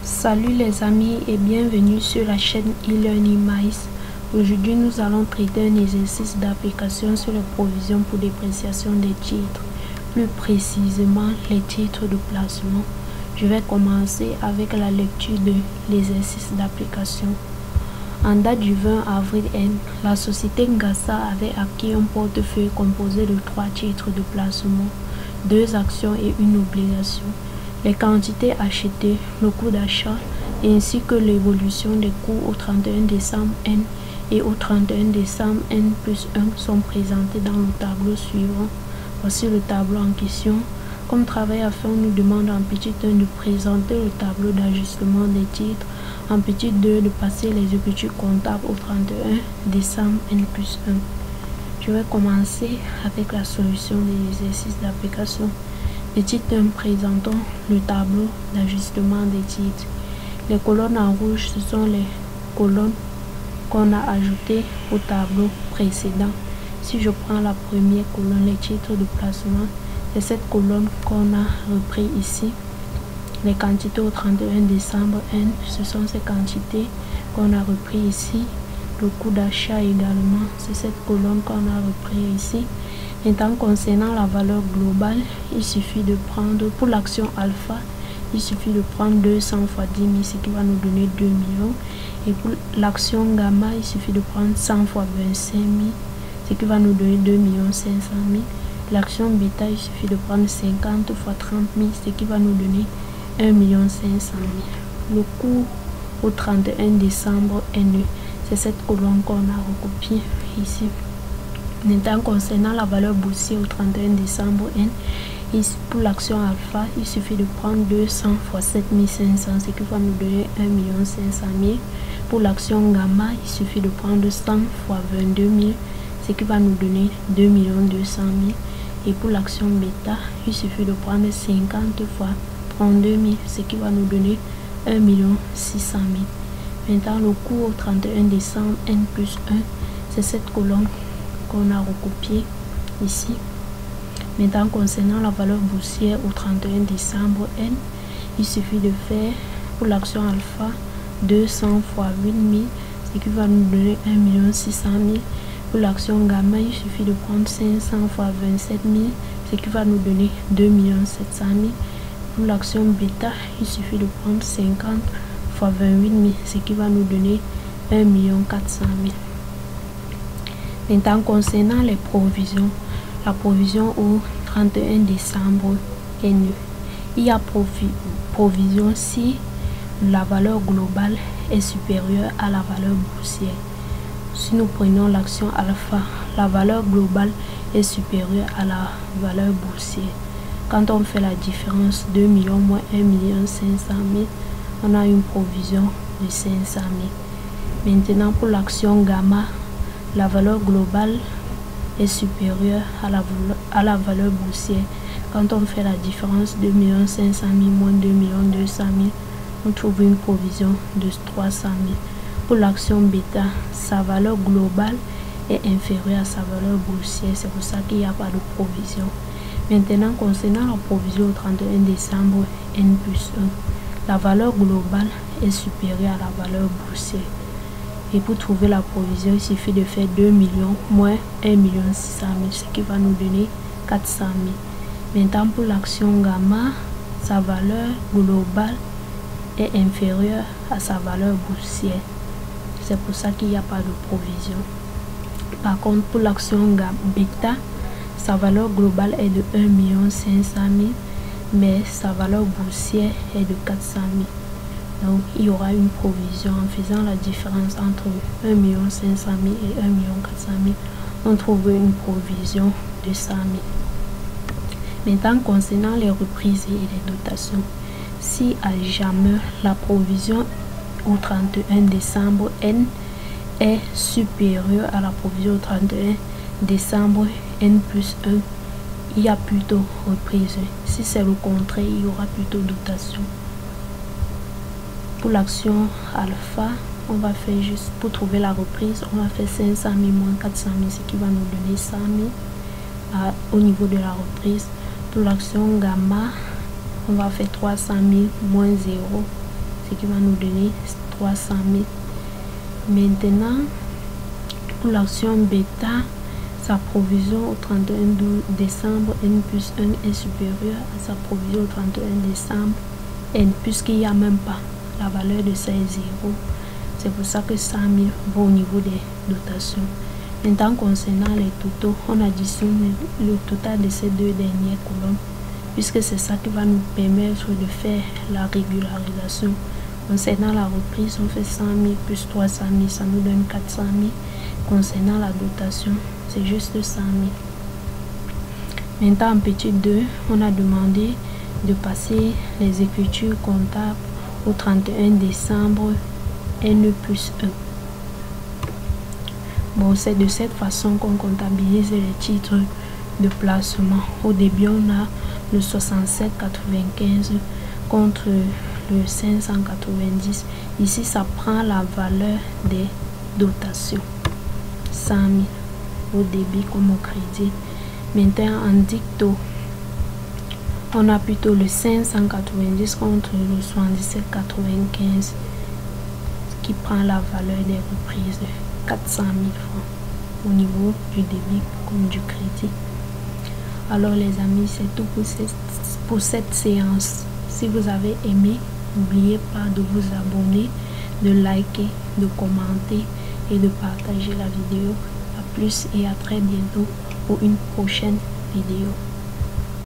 Salut les amis et bienvenue sur la chaîne e-learning Maïs. Aujourd'hui nous allons traiter un exercice d'application sur les provisions pour dépréciation des titres, plus précisément les titres de placement. Je vais commencer avec la lecture de l'exercice d'application. En date du 20 avril N, la société Ngassa avait acquis un portefeuille composé de 3 titres de placement, 2 actions et une obligation. Les quantités achetées, le coût d'achat, ainsi que l'évolution des coûts au 31 décembre N et au 31 décembre N plus 1 sont présentés dans le tableau suivant. Voici le tableau en question. Comme travail à faire, on nous demande en petit 1 de présenter le tableau d'ajustement des titres, en petit 2 de passer l'exécutif comptable au 31 décembre N plus 1. Je vais commencer avec la solution de l'exercice d'application. Petit 1, présentons le tableau d'ajustement des titres. Les colonnes en rouge, ce sont les colonnes qu'on a ajoutées au tableau précédent. Si je prends la première colonne, les titres de placement, c'est cette colonne qu'on a repris ici. Les quantités au 31 décembre N, ce sont ces quantités qu'on a repris ici. Le coût d'achat également, c'est cette colonne qu'on a repris ici. Maintenant, concernant la valeur globale, il suffit de prendre, pour l'action alpha, il suffit de prendre 200 fois 10 000, ce qui va nous donner 2 millions. Et pour l'action gamma, il suffit de prendre 100 fois 25 000, ce qui va nous donner 2 500 000. L'action bêta, il suffit de prendre 50 fois 30 000, ce qui va nous donner 1 500 000. Le coût au 31 décembre N, c'est cette colonne qu'on a recopiée ici. Maintenant, concernant la valeur boursière au 31 décembre N, pour l'action alpha, il suffit de prendre 200 fois 7500, ce qui va nous donner 1 500 000. Pour l'action gamma, il suffit de prendre 100 fois 22 000, ce qui va nous donner 2 200 000. Et pour l'action bêta, il suffit de prendre 50 fois 32 000, ce qui va nous donner 1 600 000. Maintenant, le coût au 31 décembre N plus 1, c'est cette colonne qu'on a recopié ici. Maintenant, concernant la valeur boursière au 31 décembre N, il suffit de faire pour l'action alpha 200 fois 8000, ce qui va nous donner 1 600 000. Pour l'action gamma, il suffit de prendre 500 fois 27 000, ce qui va nous donner 2 700 000. Pour l'action bêta, il suffit de prendre 50 fois 28 000, ce qui va nous donner 1 400 000. Maintenant, concernant les provisions, la provision au 31 décembre N, il y a provision si la valeur globale est supérieure à la valeur boursière. Si nous prenons l'action alpha, la valeur globale est supérieure à la valeur boursière. Quand on fait la différence 2 millions moins 1 500 000, on a une provision de 500 000. Maintenant, pour l'action gamma, la valeur globale est supérieure à la valeur boursière. Quand on fait la différence 2 500 000 moins 2 200 000, on trouve une provision de 300 000. Pour l'action bêta, sa valeur globale est inférieure à sa valeur boursière. C'est pour ça qu'il n'y a pas de provision. Maintenant, concernant la provision au 31 décembre N plus 1, la valeur globale est supérieure à la valeur boursière. Et pour trouver la provision, il suffit de faire 2 millions moins 1 600 000, ce qui va nous donner 400 000. Maintenant, pour l'action gamma, sa valeur globale est inférieure à sa valeur boursière. C'est pour ça qu'il n'y a pas de provision. Par contre, pour l'action bêta, sa valeur globale est de 1 500 000, mais sa valeur boursière est de 400 000. Donc, il y aura une provision en faisant la différence entre 1 500 000 et 1 400 000. On trouve une provision de 100 000. Maintenant, concernant les reprises et les dotations, si à jamais la provision au 31 décembre N est supérieure à la provision au 31 décembre N plus 1, il y a plutôt reprise. Si c'est le contraire, il y aura plutôt dotation. Pour l'action alpha, on va faire juste pour trouver la reprise, on va faire 500 000 moins 400 000, ce qui va nous donner 100 000 au niveau de la reprise. Pour l'action gamma, on va faire 300 000 moins 0, ce ce qui va nous donner 300 000. Maintenant, pour l'action bêta, sa provision au 31 décembre N plus 1 est supérieure à sa provision au 31 décembre N, puisqu'il n'y a même pas la valeur de ça est 0. C'est pour ça que 100 000 va au niveau des dotations. Maintenant, concernant les totaux, on additionne le total de ces deux dernières colonnes, puisque c'est ça qui va nous permettre de faire la régularisation. Concernant la reprise, on fait 100 000 plus 300 000, ça nous donne 400 000. Concernant la dotation, c'est juste 100 000. Maintenant, en petit 2, on a demandé de passer les écritures comptables au 31 décembre N plus 1. Bon, c'est de cette façon qu'on comptabilise les titres de placement. Au début, on a le 67,95 contre le 590. Ici, ça prend la valeur des dotations. 100 000 au débit comme au crédit. Maintenant, en dicto, on a plutôt le 590 contre le 77,95 qui prend la valeur des reprises de 400 000 francs au niveau du débit comme du crédit. Alors les amis, c'est tout pour cette séance. Si vous avez aimé, n'oubliez pas de vous abonner, de liker, de commenter et de partager la vidéo. À plus et à très bientôt pour une prochaine vidéo.